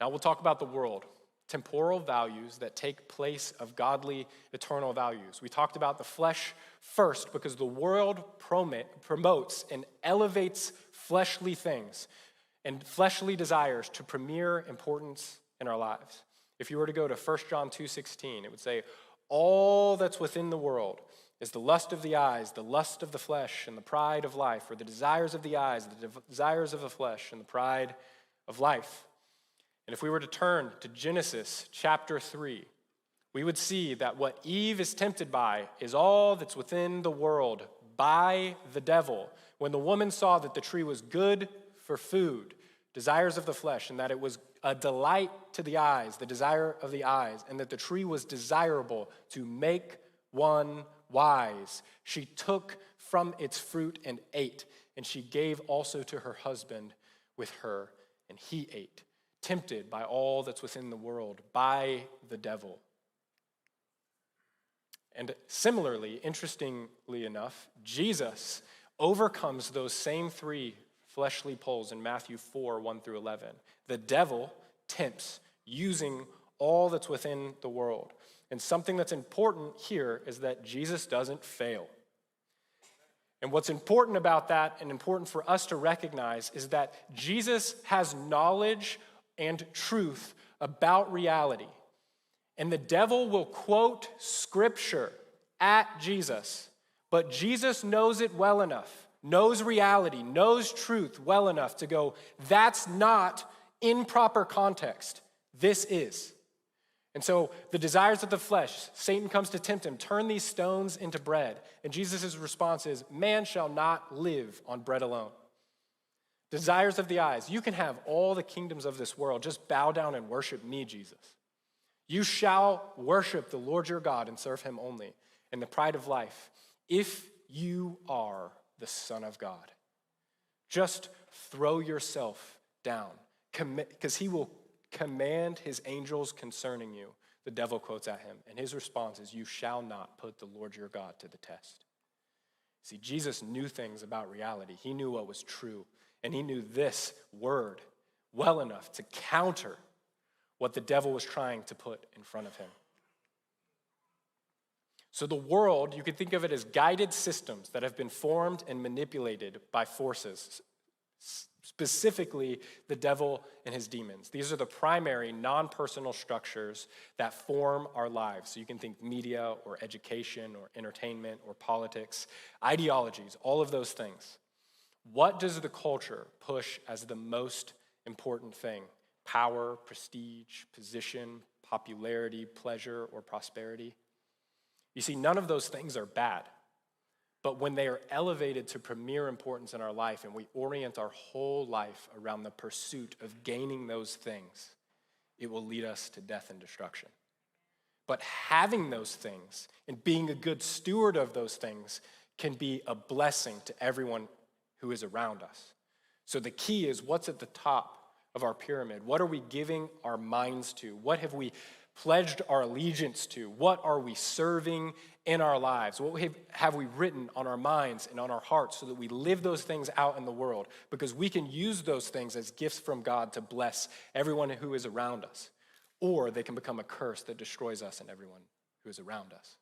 Now we'll talk about the world, temporal values that take place of godly, eternal values. We talked about the flesh first because the world promotes and elevates fleshly things and fleshly desires to premier importance in our lives. If you were to go to 1 John 2:16, it would say, all that's within the world is the lust of the eyes, the lust of the flesh, and the pride of life, or the desires of the eyes, the desires of the flesh, and the pride of life. And if we were to turn to Genesis chapter 3, we would see that what Eve is tempted by is all that's within the world by the devil. When the woman saw that the tree was good for food, desires of the flesh, and that it was a delight to the eyes, the desire of the eyes, and that the tree was desirable to make one wise, she took from its fruit and ate, and she gave also to her husband with her, and he ate, tempted by all that's within the world, by the devil. And similarly, interestingly enough, Jesus overcomes those same three fleshly pulls in Matthew 4, 1 through 11. The devil tempts using all that's within the world. And something that's important here is that Jesus doesn't fail. And what's important about that and important for us to recognize is that Jesus has knowledge and truth about reality. And the devil will quote scripture at Jesus, but Jesus knows it well enough, knows reality, knows truth well enough to go, that's not in proper context. This is. And so the desires of the flesh, Satan comes to tempt him, turn these stones into bread. And Jesus' response is, man shall not live on bread alone. Desires of the eyes, you can have all the kingdoms of this world, just bow down and worship me, Jesus. You shall worship the Lord your God and serve him only. And the pride of life, if you are the Son of God, just throw yourself down, because he will command his angels concerning you. The devil quotes at him, and his response is, you shall not put the Lord your God to the test. See, Jesus knew things about reality. He knew what was true, and he knew this word well enough to counter what the devil was trying to put in front of him. So the world, you could think of it as guided systems that have been formed and manipulated by forces, specifically the devil and his demons. These are the primary non-personal structures that form our lives. So you can think media or education or entertainment or politics, ideologies, all of those things. What does the culture push as the most important thing? Power, prestige, position, popularity, pleasure, or prosperity? You see, none of those things are bad. But when they are elevated to premier importance in our life and we orient our whole life around the pursuit of gaining those things, it will lead us to death and destruction. But having those things and being a good steward of those things can be a blessing to everyone who is around us. So the key is, what's at the top of our pyramid? What are we giving our minds to? What have we pledged our allegiance to? What are we serving in our lives? What have we written on our minds and on our hearts so that we live those things out in the world? Because we can use those things as gifts from God to bless everyone who is around us. Or they can become a curse that destroys us and everyone who is around us.